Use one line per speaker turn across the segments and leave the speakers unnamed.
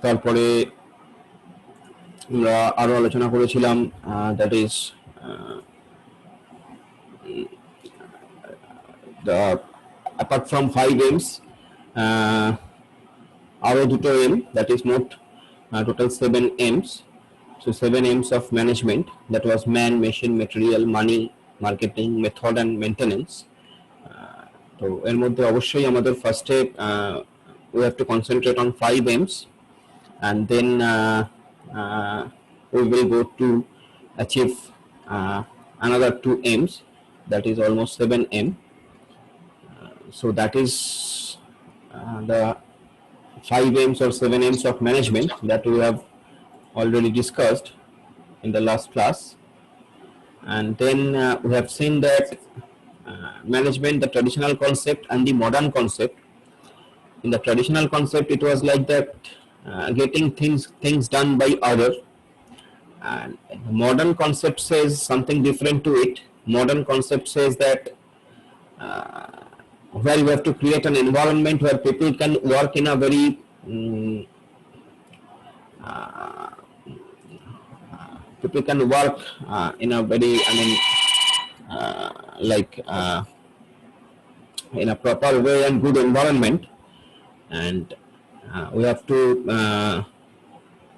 তারপরে আমরা আরো আলোচনা করেছিলাম that is the apart from 5 M's আরো দুটো M, that is মোট total 7 M's. So 7 M's of management, that was man, machine, material, money, marketing, method and maintenance. তো এর মধ্যে অবশ্যই আমাদের ফার্স্টে we have to concentrate on 5 M's, and then we will go to achieve another 2 M's, that is almost 7 M. So that is the 5 M's or 7 M's of management that we have already discussed in the last class. And then we have seen that management, the traditional concept and the modern concept. In the traditional concept, it was like that getting things done by other, and the modern concept says something different to it. Modern concept says that where you have to create an environment where people can work in a very people can work in a very, I mean, in a proper way and good environment, and we have to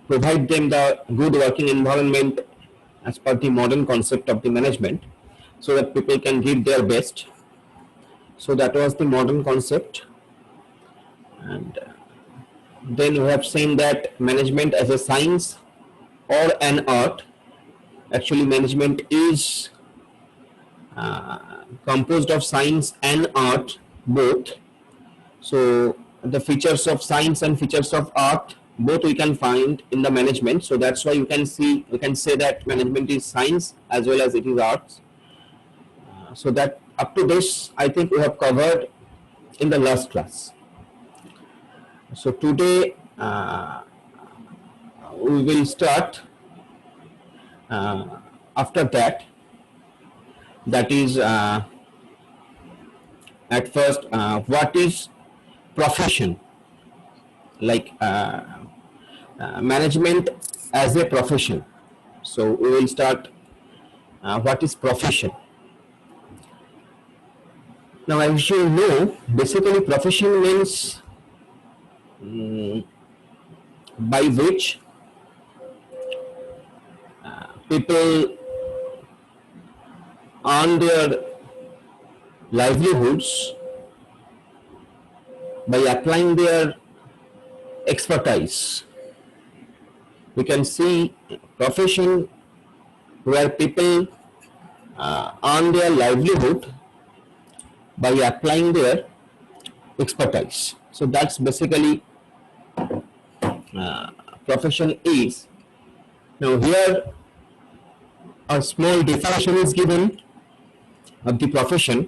provide them the good working environment as per the modern concept of the management, so that people can give their best. So that was the modern concept. And then we have seen that management as a science or an art. Actually, management is composed of science and art both. So the features of science and features of art both we can find in the management. So that's why you can say that management is science as well as it is arts. So that up to this I think we have covered in the last class. So today we will start after that. That is at first what is profession, like management as a profession. So we will start what is profession. Now, as you know, basically profession means by which people earn their livelihoods by applying their expertise. We can see profession where people earn their livelihood by applying their expertise. So that's basically profession is. Now here a small definition is given of the profession.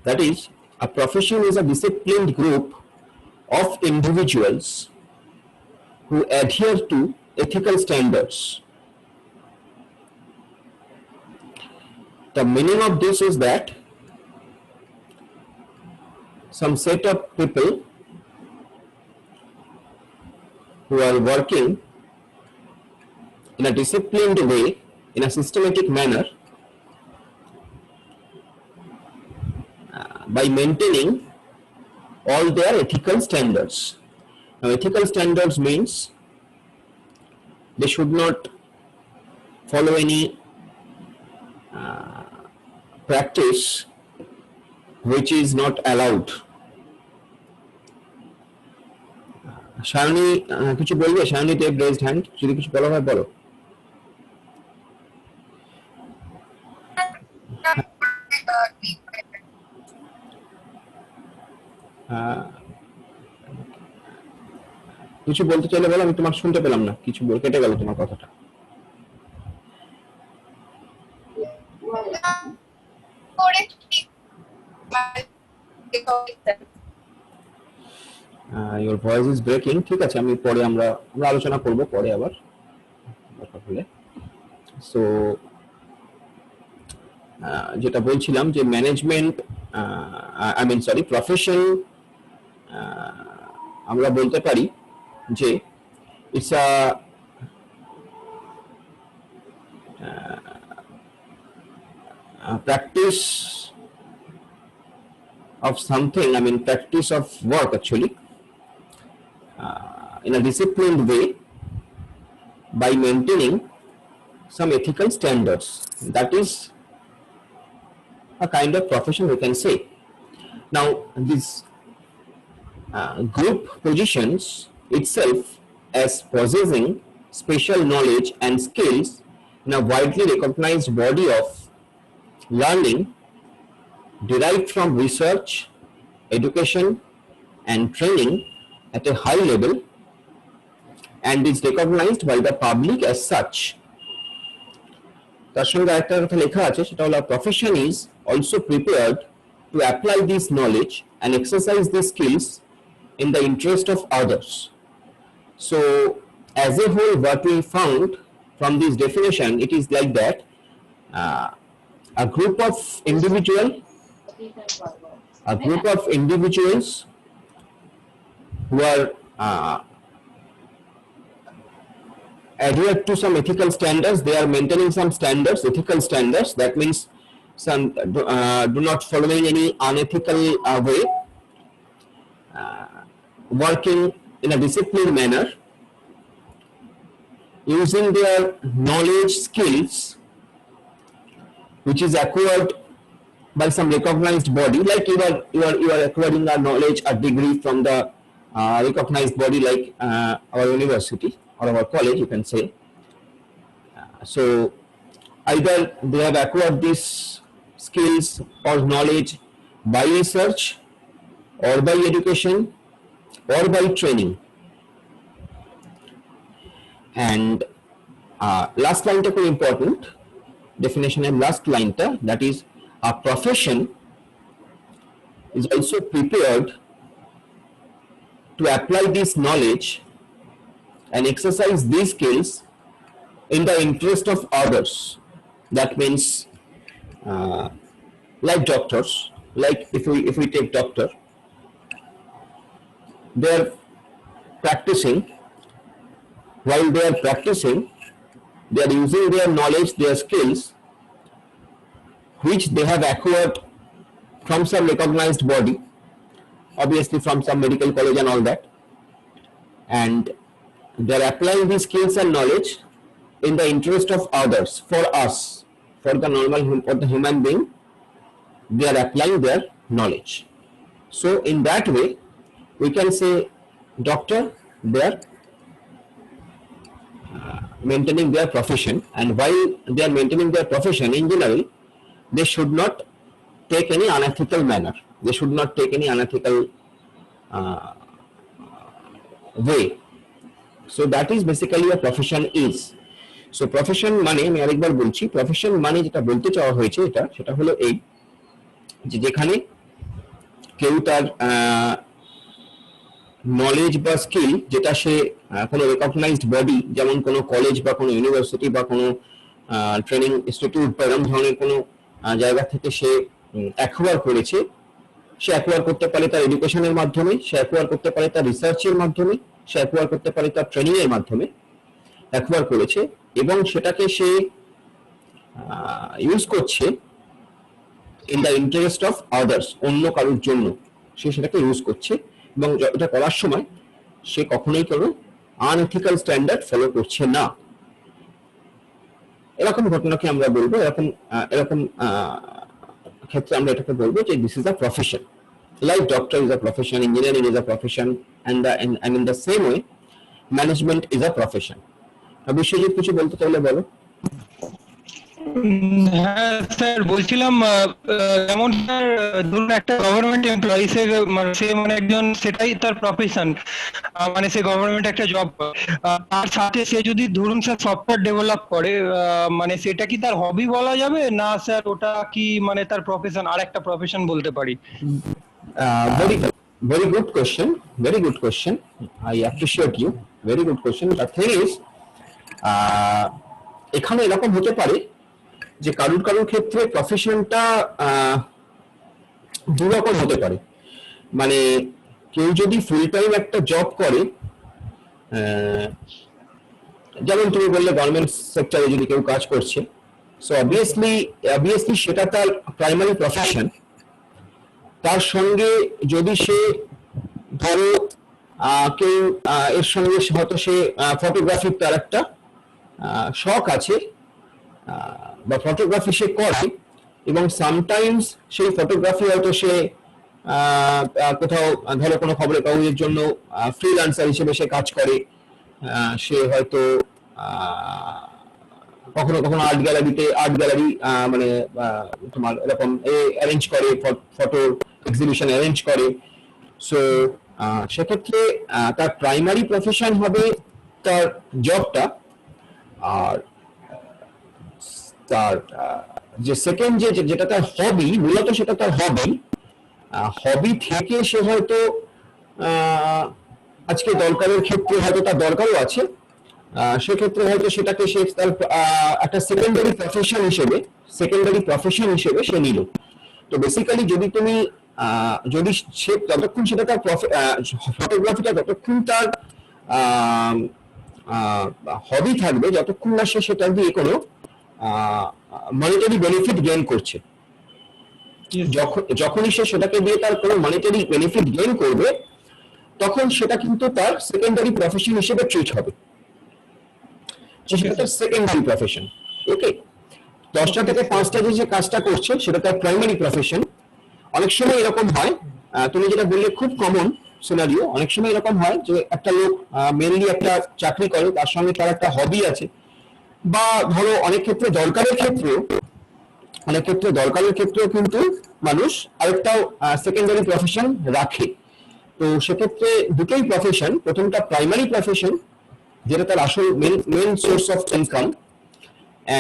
That is, a profession is a disciplined group of individuals who adhere to ethical standards. The meaning of this is that some set of people who are working in a disciplined way, in a systematic manner, by maintaining all their ethical standards. Now, ethical standards means they should not follow any practice which is not allowed. শায়নী কিছু বলবে? শায়নী take raised hand, যদি কিছু বলা হয় বলো। কিছু বলতে চাইলে বলো, আমি তোমার শুনতে পেলাম না, কিছু কেটে গেল তোমার কথাটা। your voice is breaking. ঠিক আছে, আমি পরে আমরা আলোচনা করব পরে আবার দরকার হলে। সো যেটা বলছিলাম যে management, I mean sorry, profession, আমরা বলতে পারি যে it's a practice of something, I mean practice of work actually, in a disciplined way by maintaining some ethical standards. That is a kind of profession we can say. Now this group positions itself as possessing special knowledge and skills in a widely recognized body of learning derived from research, education and training at a high level, and is recognized by the public as such. তার সঙ্গে আরেকটা কথা লেখা আছে, সেটা হলো profession is also prepared to apply this knowledge and exercise these skills in the interest of others. So as a whole, what we found from this definition, it is like that a group of individuals who are adhere to some ethical standards, they are maintaining some standards, ethical standards, that means some do not following any unethical way, working in a disciplined manner, using their knowledge, skills which is acquired by some recognized body, like you are acquiring a knowledge, a degree from the recognized body like our university or our college, you can say. So either they have acquired these skills or knowledge by research or by education or by training. And last line ta very important definition, and last line ta, that is a profession is also prepared to apply this knowledge and exercise these skills in the interest of others. That means like doctors, like if we take doctor, they are practicing. While they are practicing, they are using their knowledge, their skills which they have acquired from some recognized body, obviously from some medical college and all that, and they are applying these skills and knowledge in the interest of others, for us, for the normal, for the human being. They are applying their knowledge. So in that way we can say doctor, they are maintaining their profession, and while they are maintaining their profession, in general they should not take any unethical manner, they should not take any unethical way. So that is basically a profession is. So profession মানে আমি আরেকবার বলছি, profession মানে যেটা বলতে চাওয়া হয়েছে এটা, সেটা হলো এই যে যেখানে কেউ তার নলেজ বা স্কিল যেটা সে কোনো রেকগনাইজড বডি, যেমন কোনো কলেজ বা কোনো ইউনিভার্সিটি বা কোনো ট্রেনিং ইনস্টিটিউট বা এরকম ধরনের কোনো জায়গা থেকে সে অ্যাকোয়ার করেছে, সে অ্যাকোয়ার করতে পারে তার এডুকেশনের মাধ্যমে, সে অ্যাকোয়ার করতে পারে তার রিসার্চের মাধ্যমে, সে অ্যাকোয়ার করতে পারে তার ট্রেনিং এর মাধ্যমে অ্যাকোয়ার করেছে, এবং সেটাকে সে ইউজ করছে in the interest of others, অন্য কারোর জন্য সে সেটাকে ইউজ করছে, এবং এটা করার সময় সে কখনোই কোনো আনএথিক্যাল স্ট্যান্ডার্ড ফলো করছে না। এরকম ঘটনাকে আমরা বলবো, এরকম ক্ষেত্রে আমরা এটাকে বলবো যে this is a profession, like doctor is a profession, engineering is a profession, and in the same way management is a profession. Biswajit কিছু বলতে চাইলে বলো।
হ্যাঁ স্যার, বলছিলাম যেমন স্যার ধরুন একটা গভর্নমেন্ট এমপ্লয়ি, সে মানে একজন, সেটাই তার প্রফেশন, মানে সে গভর্নমেন্ট একটা জব, তার সাথে সে যদি ধরুন স্যার সফটওয়্যার ডেভেলপ করে, মানে সেটা কি তার হবি বলা যাবে না স্যার? ওটা কি মানে তার প্রফেশন, আর একটা প্রফেশন বলতে পারি?
Very good question, very good question, I appreciate you, very good question. The thing is এখানে এরকম হতে পারে যে কারুর ক্ষেত্রে প্রফেশনটা দুরকম হতে পারে। মানে কেউ যদি ফুল টাইম একটা জব করে যেমন তুমি বললে গভর্নমেন্ট সেক্টরে যদি কেউ কাজ করছে, সো অবভিয়াসলি সেটা তার প্রাইমারি প্রফেশন। তার সঙ্গে যদি সে ধরো কেউ এর সঙ্গে হয়তো সে ফটোগ্রাফির তার একটা শখ আছে, বা ফটোগ্রাফি সে করে, এবং সামটাইমস সেই ফটোগ্রাফি হয়তো সে কোথাও ধরো কোনো খবরের কাগজের জন্য ফ্রিল্যান্সার হিসেবে সে কাজ করে। সে হয়তো কখনো কখনো আর্ট গ্যালারি মানে তোমার এরকম অ্যারেঞ্জ করে, ফটো এক্সিবিশন অ্যারেঞ্জ করে। সো সেক্ষেত্রে তার প্রাইমারি প্রফেশন হবে তার জবটা, আর তার যে সেকেন্ড যেটা তার হবি, মূলত সেটা তার হবি থেকে সে হয়তো আজকে দরকারের ক্ষেত্রে হয়তো তার দরকারও আছে, সেক্ষেত্রে হয়তো সেটাকে সে তার একটা সেকেন্ডারি প্রফেশন হিসেবে সে নিল। তো বেসিক্যালি যদি সে যতক্ষণ সেটা তার ফটোগ্রাফিটা যতক্ষণ তার হবি থাকবে, যতক্ষণ না সে সেটা দিয়ে কোনো মনিটারি বেনিফিট গেইন করছে, যখনই সে সেটাকে দিয়ে তার কোনো মনিটারি বেনিফিট গেইন করবে, তখন সেটা কিন্তু তার সেকেন্ডারি প্রফেশন হিসেবে ট্রিট হবে। সেটা তার সেকেন্ডারি প্রফেশন। ওকে, 10টা থেকে 5টা যে কাজটা করছে সেটা তার প্রাইমারি প্রফেশন। অনেক সময় এরকম হয়, তুমি যেটা বললে খুব কমন সিনারিও, অনেক সময় এরকম হয় যে একটা লোক মেনলি একটা চাকরি করে, তার সঙ্গে তার একটা হবি আছে, বা ধরো অনেক ক্ষেত্রে দরকারের ক্ষেত্রেও কিন্তু মানুষ আরেকটাও সেকেন্ডারি প্রফেশন রাখে। তো সেক্ষেত্রে দুটোই প্রফেশন, প্রথমটা প্রাইমারি প্রফেশন যেটা তার আসল main source of income,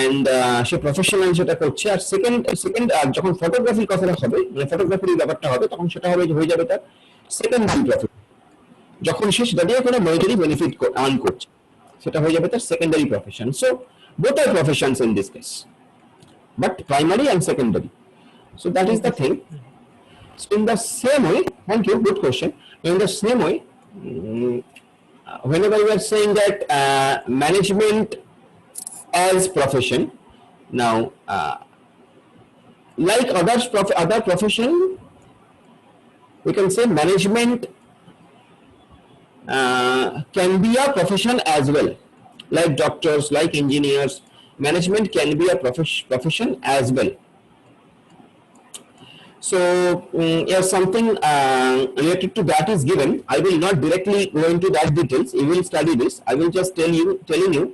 and সে প্রফেশনাল যেটা করছে, আর সেকেন্ড যখন ফটোগ্রাফির কথাটা হবে, মানে ফটোগ্রাফির ব্যাপারটা হবে, তখন সেটা হয়ে যাবে তার সেকেন্ডারি প্রফেশন। যখন সে সেটা দিয়ে কোনো মনিটারি বেনিফিট আর্ন করছে, সেটা হয়ে যাবে তার secondary profession. So both are professions in this case, but primary and secondary. So that is the thing. So in the same way, thank you, good question. In the same way, whenever we are saying that management as profession, now like other profession, we can say management can be a profession as well. Like doctors, like engineers, management can be a profession as well. So if something related to that is given, I will not directly go into that details. You will study this. I will just telling you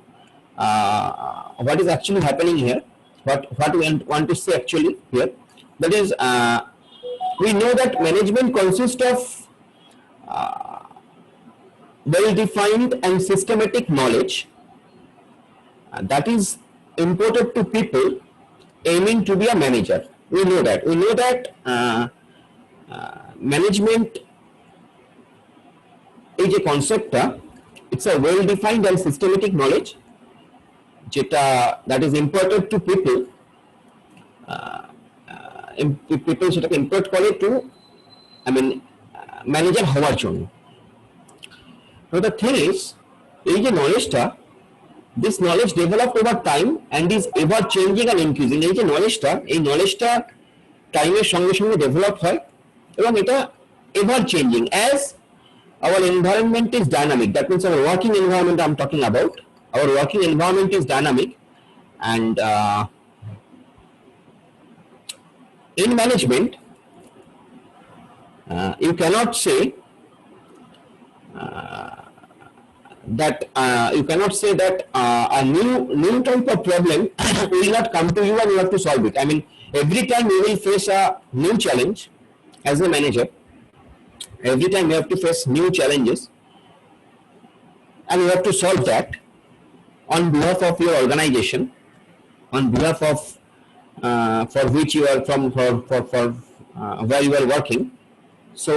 what is actually happening here, what we want to say actually here. That is, we know that management consists of well-defined and systematic knowledge that is imparted to people aiming to be a manager. We know that management এই যে কনসেপ্টটা, it's a well-defined and systematic knowledge যেটা that is imparted to people, people সেটাকে import করে to manager হওয়ার জন্য। So the thing is, এই যে নলেজটা, this knowledge developed over time and is ever changing and increasing. এই যে নলেজটা টাইমের সঙ্গে সঙ্গে ডেভেলপ হয়, এবং এটা ever changing as our environment is dynamic. That means our working environment I'm talking about. Our working environment is dynamic, and in management you cannot say that a new type of problem will not come to you and you have to solve it. I mean, every time you will face a new challenge as a manager. Every time you have to face new challenges and you have to solve that on behalf of your organization, on behalf of for which you are from, for where you are working. So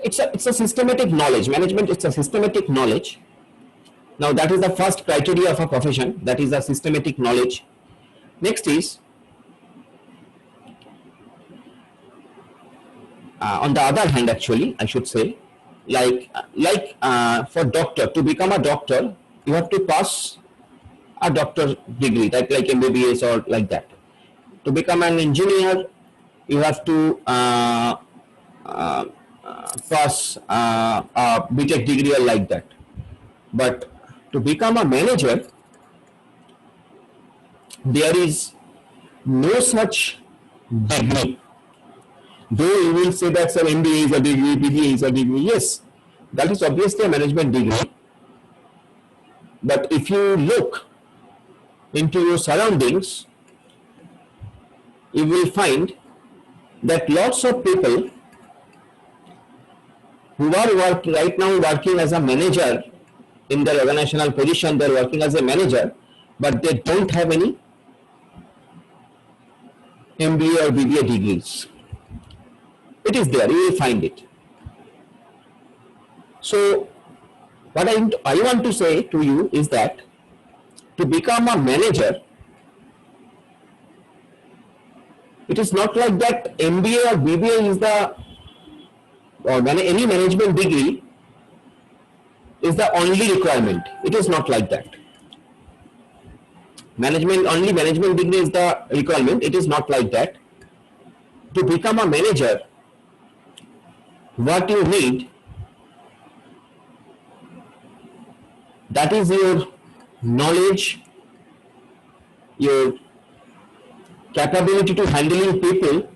it's a systematic knowledge. Management is a systematic knowledge. Now that is the first criteria of a profession, that is a systematic knowledge. Next is on the other hand, actually, I should say, for doctor, to become a doctor, you have to pass a doctor degree, like MBBS or like that. To become an engineer, you have to pass a BTech degree or like that. But to become a manager, there is no such degree. Though you will say that some MBA is a degree, BBA is a degree, yes, that is obviously a management degree. But if you look into your surroundings, you will find that lots of people who are right now working as a manager in their organizational position, they are working as a manager, but they don't have any MBA or BBA degrees. It is there, you will find it. So what I want to say to you is that to become a manager, it is not like that MBA or BBA is any management degree is the only requirement. It is not like that. Only management degree is the requirement. It is not like that. To become a manager, what you need, that is your knowledge, your capability to handling people,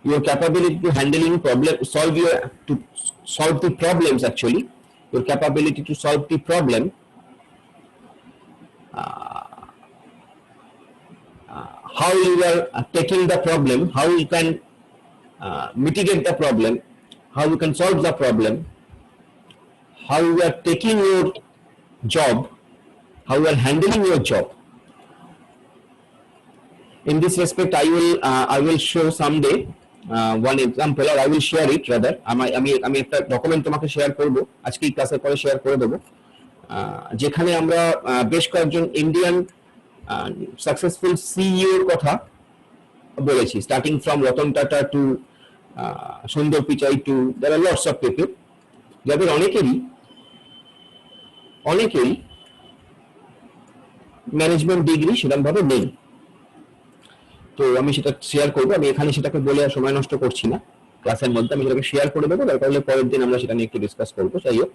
your capability to handling solve the problems actually, your capability to solve the problem, how you are taking the problem, how you can mitigate the problem, how you can solve the problem, how you are taking your job, how you are handling your job. In this respect, I will show someday one example, or I will share it rather. আমি একটা document তোমাকে share করব, আজকে এই ক্লাসের পরে share করে দেব, যেখানে আমরা বেশ কয়েকজন ইন্ডিয়ান সাকসেসফুল সিইও এর কথা বলেছি, starting from Ratan Tata to Sundar Pichai to there are lots of people, যাদের অনেকেরই ম্যানেজমেন্ট ডিগ্রি সেরকমভাবে নেই। তো আমি সেটা শেয়ার করবো, আমি এখানে সেটাকে বলে আর সময় নষ্ট করছি না, ক্লাসের মধ্যে আমি সেটাকে শেয়ার করে দেবো, দরকার হলে পরের দিন আমরা সেটা নিয়ে একটু ডিসকাস করবো। যাই হোক,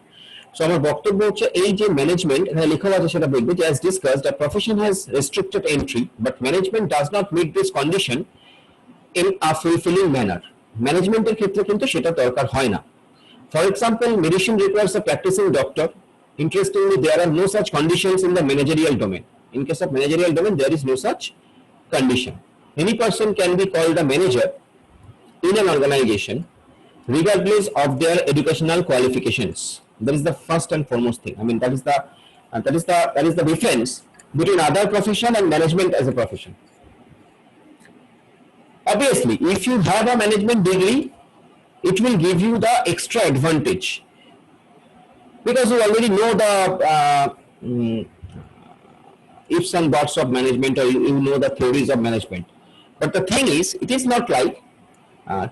সো আমার বক্তব্য হচ্ছে এই যে ম্যানেজমেন্ট এখানে লেখা আছে সেটা বলবে যে as discussed a profession has restricted entry but management does not meet this condition in a fulfilling manner. ম্যানেজমেন্টের ক্ষেত্রে কিন্তু সেটা দরকার হয় না। For example, medicine requires a practicing doctor. Interestingly, there are no such conditions in the managerial domain. In case of managerial domain, there is no such condition. Any person can be called a manager in an organization regardless of their educational qualifications. That is the first and foremost thing. I mean, that is the difference between other profession and management as a profession. Obviously, if you have a management degree, it will give you the extra advantage because you already know the ifs and buts of management, or you know the theories of management. But the thing is, it is not like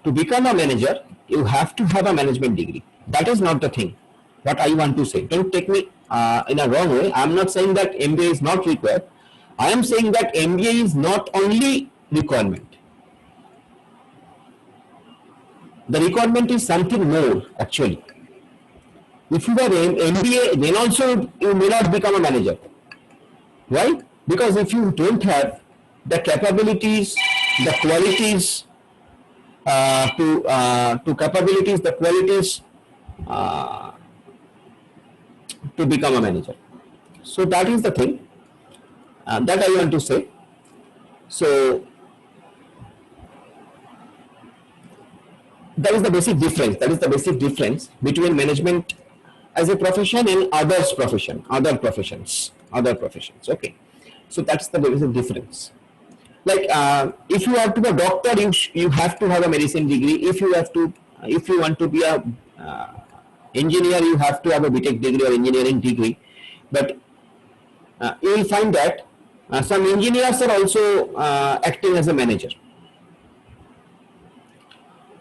to become a manager, you have to have a management degree. That is not the thing. What I want to say, don't take me in a wrong way. I am not saying that MBA is not required. I am saying that MBA is not only requirement. The requirement is something more actually. If you are MBA, then also you may not become a manager. Why? Because if you don't have the capabilities, the qualities to become a manager. So that is the thing that I want to say. So that is the basic difference. That is the basic difference between management as a profession and other professions. Okay. So that's the basic difference. Like if you have to be a doctor, you have to have a medicine degree. If you want to be a engineer, you have to have a BTech degree or engineering degree. But you will find that some engineers are also acting as a manager.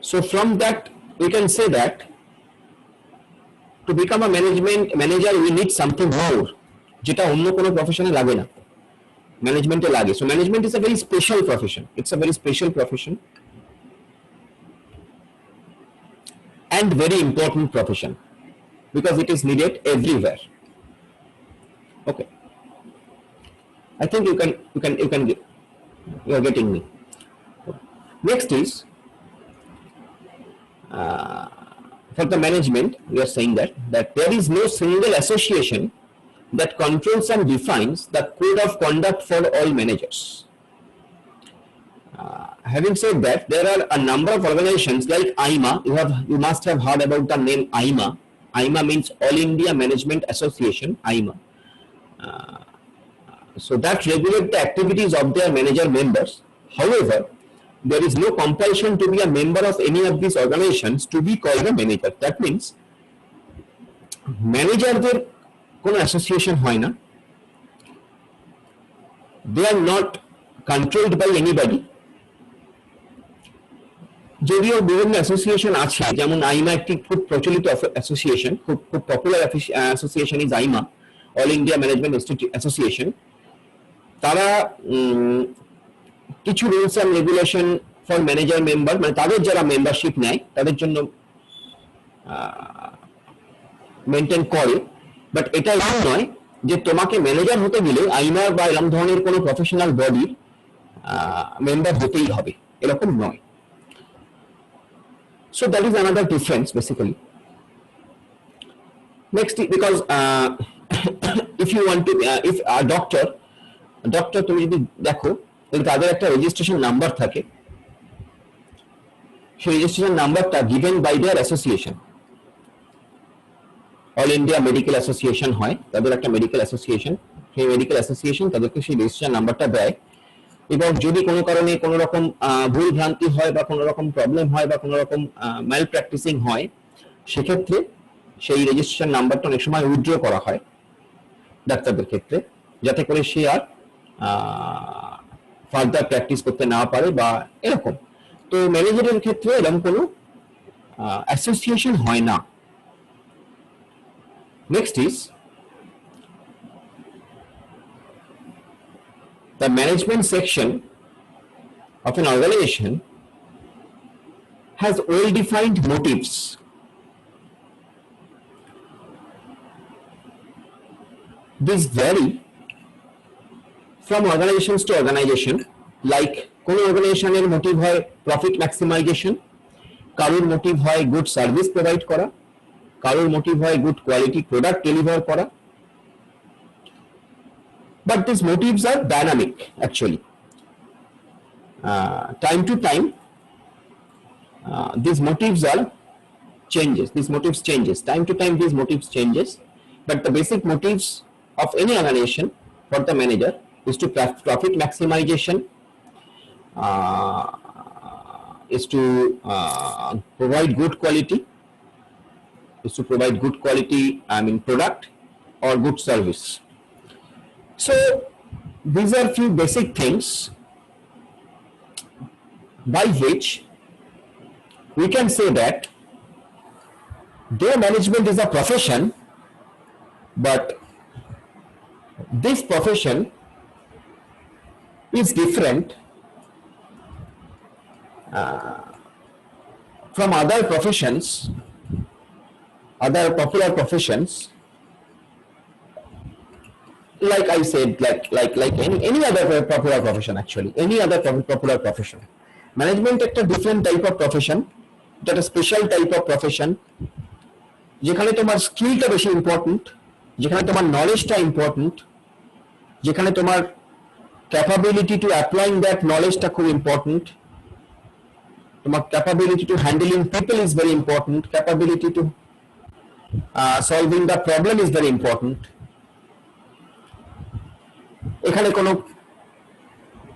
So from that we can say that to become a manager we need something more যেটা অন্য কোনো প্রফেশনে লাগে না, ম্যানেজমেন্টে লাগে। So management is a very special profession. It's a very special profession and very important profession because it is needed everywhere. Okay, I think you can get, you are getting me. Next is for the management we are saying that there is no single association that controls and defines the code of conduct for all managers. Having said that, there are a number of organizations like AIMA. You must have heard about the name AIMA. AIMA means All India Management Association, AIMA. So that regulate the activities of their manager members. However, there is no compulsion to be a member of any of these organizations to be called a manager. That means managerদের কোনো association হয় না, they are not controlled by anybody. যদিও বিভিন্ন association আছে, যেমন আইমা একটি খুব প্রচলিত অ্যাসোসিয়েশন, খুব popular association is AIMA, all India management association. তারা কিছু rules and regulation for manager member, মানে তাদের যারা মেম্বারশিপ নেয় তাদের জন্য মেনটেন করে। বাট এটা এমন নয় যে তোমাকে ম্যানেজার হতে গেলে আইমার বা এরকম ধরনের কোনো প্রফেশনাল বডির মেম্বার হতেই হবে, এরকম নয়। So that is another difference basically. Next, because if you want to, if a doctor তুমি যদি দেখো তাহলে তাদের একটা রেজিস্ট্রেশন নাম্বার থাকে, সেই রেজিস্ট্রেশন নাম্বারটা given by their association. All India medical association হয়, তাদের একটা মেডিকেল অ্যাসোসিয়েশন, সেই মেডিকেল অ্যাসোসিয়েশন তাদেরকে সেই রেজিস্ট্রেশন নাম্বারটা দেয়। এবং যদি কোনো কারণে কোনো রকম ভুল ভ্রান্তি হয় বা কোনো রকম প্রবলেম হয় বা কোনো রকম ম্যাল প্র্যাকটিসিং হয়, সেক্ষেত্রে সেই রেজিস্ট্রেশন নাম্বারটা অনেক সময় উইথড্র করা হয় ডাক্তারদের ক্ষেত্রে, যাতে করে সে আর ফার্দার প্র্যাকটিস করতে না পারে বা এরকম। তো ম্যানেজারের ক্ষেত্রে এরকম কোনো অ্যাসোসিয়েশন হয় না। Next is the management section of an organization has well-defined motives. These vary from organizations to organization. Like কোন অর্গানাইজেশনের মোটিভ হয় প্রফিট ম্যাক্সিমাইজেশন, কারোর মোটিভ হয় গুড সার্ভিস প্রোভাইড করা, কারোর মোটিভ হয় গুড কোয়ালিটি প্রোডাক্ট ডেলিভার করা। But these motives are dynamic actually. Time to time, these motives are changes. These motives changes. Time to time, these motives changes. But the basic motives of any organization for the manager is to profit maximization, is to provide good quality, product or good service. So these are few basic things by which we can say that though management is a profession, but this profession is different from other professions, other popular professions. Like I said, like any other popular profession actually, any other popular profession. Management একটা different type of profession, এটা একটা special type of profession, যেখানে তোমার স্কিলটা বেশি important, যেখানে তোমার নলেজটা important, যেখানে তোমার ক্যাপাবিলিটি টু অ্যাপ্লাইং দ্যাট নলেজটা খুব ইম্পর্টেন্ট, তোমার capability two handling people is very important, capability two solving the problem is very important. এখানে কোনো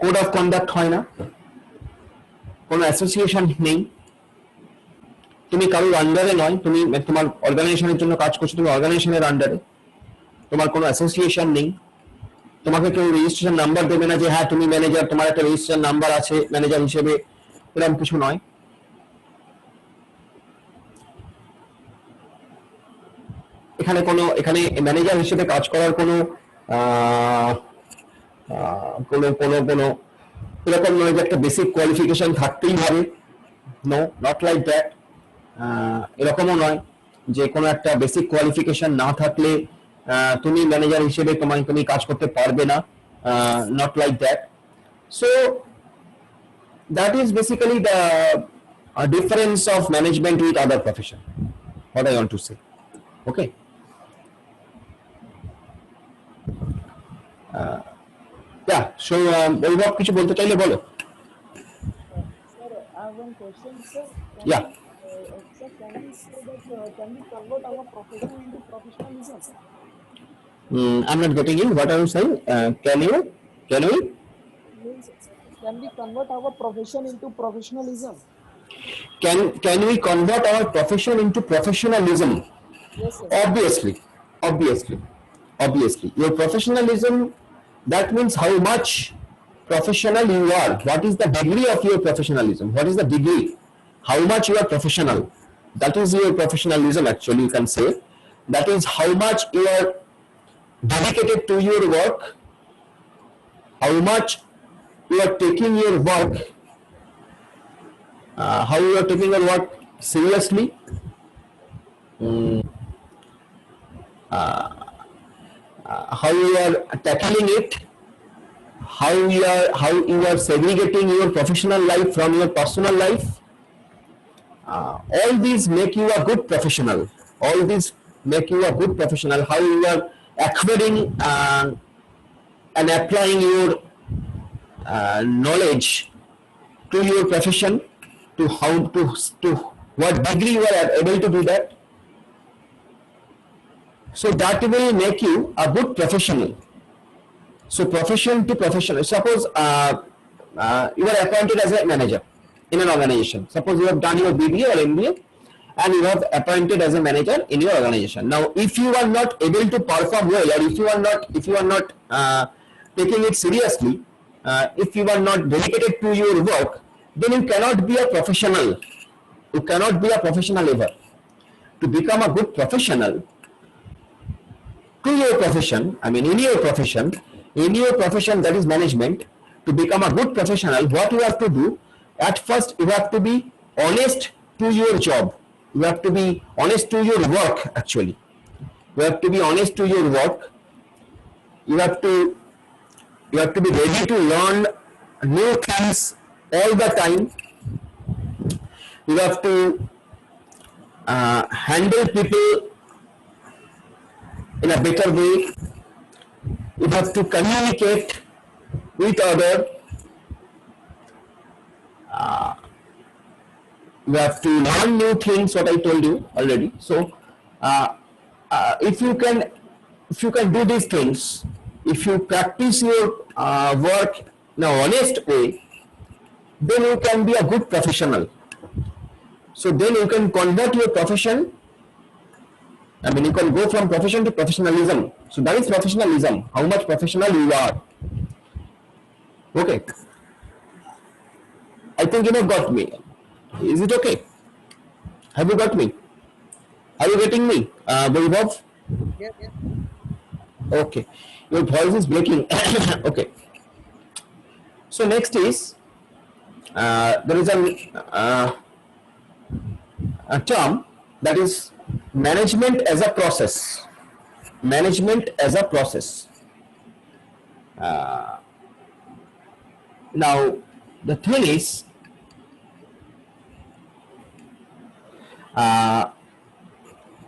কোড অফ কন্ডাক্ট হয় না, কোনো অ্যাসোসিয়েশন নেই, তুমি কারোর আন্ডারে নয়, তুমি তোমার অর্গানাইজেশনের জন্য কাজ করছো, তুমি অর্গানাইজেশনের আন্ডারে, তোমার কোনো অ্যাসোসিয়েশন নেই, তোমাকে কেউ রেজিস্ট্রেশন নাম্বার দেবে না যে হ্যাঁ তুমি ম্যানেজার, তোমার একটা রেজিস্ট্রেশন নাম্বার আছে ম্যানেজার হিসেবে, এরকম কিছু নয়। এখানে এখানে ম্যানেজার হিসেবে কাজ করার কোনো এরকম নয় যে একটা বেসিক কোয়ালিফিকেশন থাকতেই হবে, নো, নট লাইক দ্যাট। এরকমও নয় যে কোনো একটা বেসিক কোয়ালিফিকেশন না থাকলে তুমি ম্যানেজার হিসেবে তুমি কাজ করতে পারবে না, not like that. So that is basically the difference of management with other profession, what I want to say. Okay. Yeah, so Vaibhav কিছু বলতে চাইলে বলো।
Sir, I have one question, sir.
Yeah.
Sir, can we say that can we convert our profession into professionalism?
I'm not getting in. What are you saying? Can we?
Means, can we convert our profession into professionalism?
Can we convert our profession into professionalism?
Yes, sir.
Obviously. Your professionalism, that means how much professional you are. What is the degree of your professionalism? What is the degree? How much you are professional? That is your professionalism, actually, you can say. That is how much you are dedicated to your work, how much you are taking your work, how you are taking your work seriously, how you are tackling it, how you are segregating your professional life from your personal life. All these make you a good professional. How you are acquiring and applying your knowledge to your profession, to what degree you are able to do that. So that will make you a good professional. So profession to professional. Suppose you are appointed as a manager in an organization. Suppose you have done your BBA or MBA and you have appointed as a manager in your organization. Now, if you are not able to perform well, or if you are not taking it seriously, if you are not dedicated to your work, then you cannot be a professional. You cannot be a professional ever. To become a good professional to your profession, I mean in your profession, that is management. To become a good professional, what you have to do, at first you have to be honest to your job. You have to be honest to your work, actually. You have to be honest to your work. You have to be ready to learn new things all the time. You have to handle people in a better way. You have to communicate with others. You have to learn new things, what I told you already. So if you can do these things, if you practice your work in an honest way, then you can be a good professional. So then you can convert your profession, I mean you can go from profession to professionalism. So that is professionalism, how much professional you are. Okay, I think you have got me. Is it okay? Have you got me? Are you getting me, Vaibhav?
Yes.
Okay, your voice is breaking. Okay, so next is there is a term that is management as a process. Now the thing is,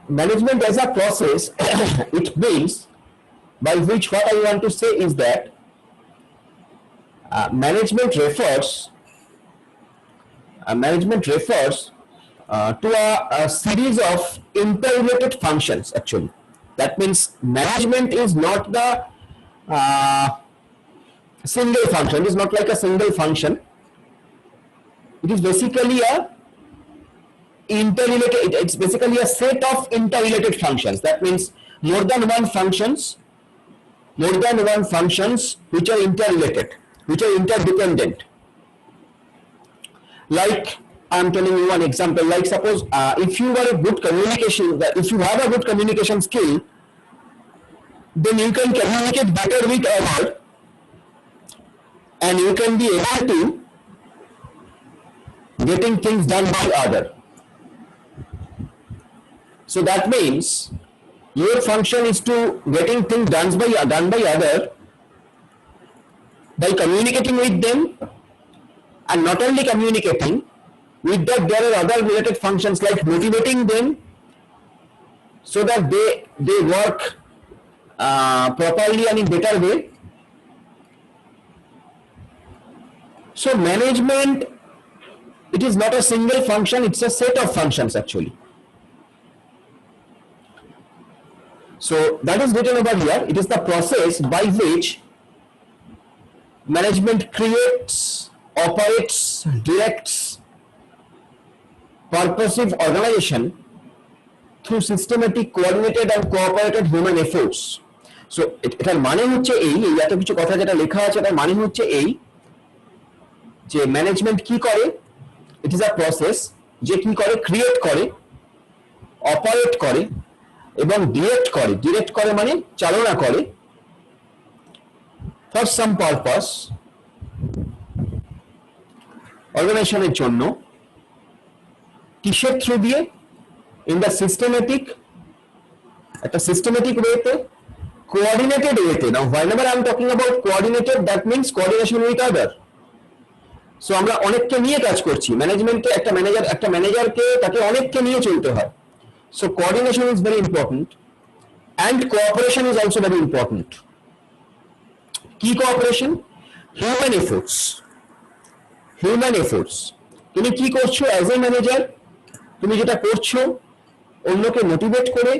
management as a process, it means, by which what I want to say is that management refers to a series of interrelated functions, actually. That means management is not the single function. It is not like a single function. It is basically it's basically a set of interrelated functions. That means more than one functions which are interrelated, which are interdependent. Like I'm telling you one example. Like suppose if you are a good communication, if you have a good communication skill, then you can communicate better with other, and you can be able to getting things done by other. So that means your function is to getting things done by other by communicating with them, and not only communicating with that, there are other related functions like motivating them so that they work properly and in better way. So management, it is not a single function, it's a set of functions actually. So that is written over here. It is the process by which management creates, operates, directs purposive organization through systematic, coordinated and cooperated human efforts. So এটার মানে হচ্ছে এই এত কিছু কথা যেটা লেখা আছে তার মানে হচ্ছে এই যে ম্যানেজমেন্ট কি করে, ইট ইজ আ প্রসেস যে কি করে, ক্রিয়েট করে, অপারেট করে এবং ডিরেক্ট করে মানে চালনা করে ফর সাম পারপাস অর্গানাইজেশনের জন্য, কিসের থ্রু দিয়ে, ইন দ্য সিস্টেমেটিক, একটা সিস্টেমেটিক ওয়েতে, কোঅর্ডিনেটেড ওয়েতে। নাও whenever I am talking about coordinated, that means coordination with other. So আমরা অনেককে নিয়ে কাজ করছি ম্যানেজমেন্টে, একটা ম্যানেজারকে তাকে অনেককে নিয়ে চলতে হয়। So coordination is very important and cooperation is also very important. Key cooperation, human efforts. তুমি কি করছো অ্যাজ এ ম্যানেজার, তুমি যেটা করছো অন্যকে মোটিভেট করে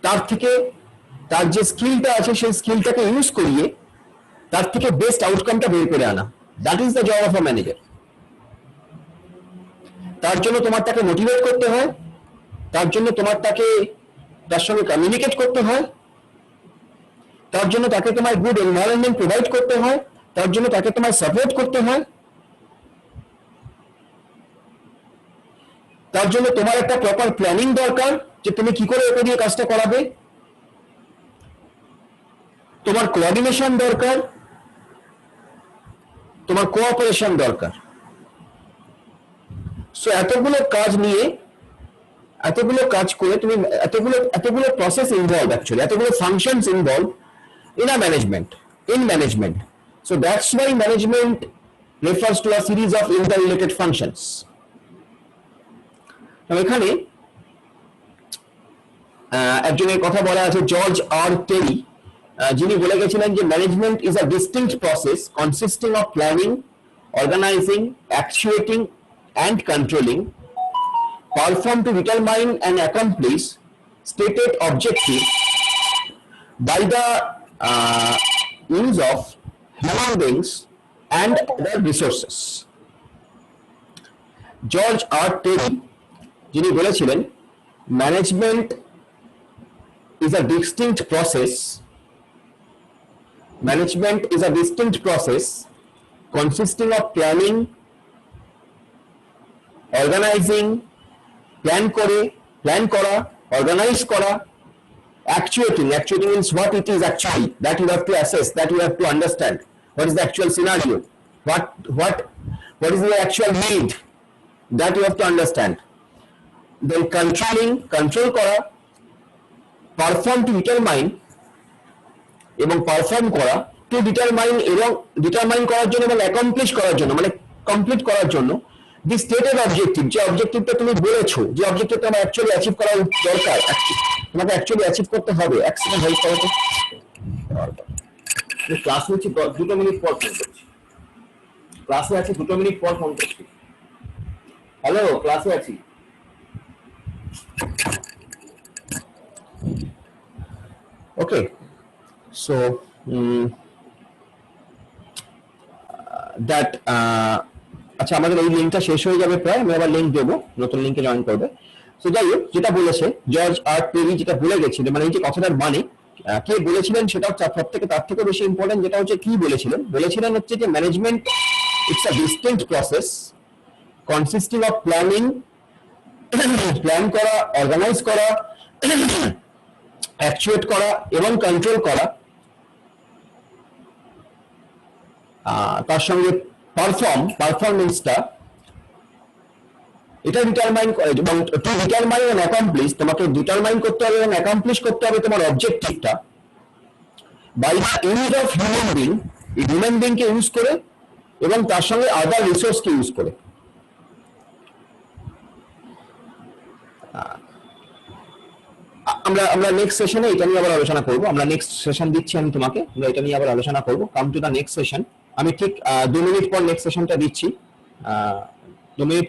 তার থেকে তার যে স্কিলটা আছে সেই স্কিলটাকে ইউজ করিয়ে তার থেকে বেস্ট আউটকামটা বের করে আনা, that is the job of a manager. তার জন্য তোমার তাকে মোটিভেট করতে হয়, তার জন্য তোমার তার সঙ্গে কমিউনিকেট করতে হয়, তার জন্য তাকে তোমার গুড এনভায়রনমেন্ট প্রোভাইড করতে হয়, তার জন্য তাকে তোমার সাপোর্ট করতে হয়, তার জন্য তোমার একটা প্রপার প্ল্যানিং দরকার যে তুমি কি করে ওকে দিয়ে কাজটা করাবে, তোমার কোঅর্ডিনেশন দরকার, তোমার কোঅপারেশন দরকার। সো এতগুলো কাজ নিয়ে, এতগুলো কাজ করে তুমি এতগুলো প্রসেস ইনভলভ, অ্যাকচুয়ালি এতগুলো functions involve in management. So that's why management refers to a series of interrelated functions. এখানে একজনের কথা বলা আছে, জর্জ আর টেরি, যিনি বলে গেছিলেন যে management is a distinct process consisting of planning, organising, actuating and controlling, perform to determine and accomplish stated objectives by the use of human beings and their resources. George আর Terry যিনি বলেছিলেন management is a distinct process consisting of planning, organizing, plan করা, organize করা, actuating means what it is actually, that you have to assess, that you have to understand what is the actual scenario, what is the actual need, that you have to understand. Then control করা, perform to determine এবং perform করা, to determine এবং determine করার জন্য এবং accomplish করার জন্য মানে কমপ্লিট করার জন্য the stated objective, যে অবজেক্টিভটা তুমি বলেছো, যে অবজেক্টিভটা আমার অ্যাকচুয়ালি অ্যাচিভ করা দরকার, তোমাকে অ্যাকচুয়ালি অ্যাচিভ করতে হবে। এক সেকেন্ড হেল্প করো তো, ক্লাস হচ্ছে 2 মিনিট পর ফোন করছি, ক্লাসে আছি 2 মিনিট পর ফোন করছি। হ্যালো, ক্লাসে আছি। ওকে, সো দ্যাট আচ্ছা, আমাদের এই লিঙ্কটা শেষ হয়ে যাবে প্রায়, আমি আবার লিঙ্ক দেবো, নতুন লিঙ্কে জয়েন করবে। তো যাই হোক, যেটা বলেছে জর্জ আর টেরি, যেটা বলে গেছিল, মানে এই যে কথাটার মানে কে বলেছিলেন সেটাও সব থেকে তার থেকে বেশি ইম্পর্টেন্ট, যেটা হচ্ছে কি বলেছিলেন হচ্ছে যে management It's a distinct process consisting of planning, plan করা, অর্গানাইজ করা, অ্যাকচুয়েট করা এবং কন্ট্রোল করা, তার সঙ্গে পারফরমেন্সটা, এটা ডিটারমাইন করে। এবং টু ডিটারমাইন এন্ড অ্যাকমপ্লিশ, তোমাকে ডিটারমাইন করতে হবে এবং অ্যাকমপ্লিশ করতে হবে তোমার অবজেক্টিভটা by the use of human being, এই হিউম্যান বিংকে ইউজ করে এবং তার সঙ্গে আদার রিসোর্সকে ইউজ করে। আমরা নেক্সট সেশনে এটা নিয়ে আবার আলোচনা করব। আমরা নেক্সট সেশন দিচ্ছি আমি তোমাকে, আমরা এটা নিয়ে আবার আলোচনা করব। Come to the next session. আমি ঠিক 2 মিনিট পর নেক্সট সেশনটা দিচ্ছি। 2 মিনিট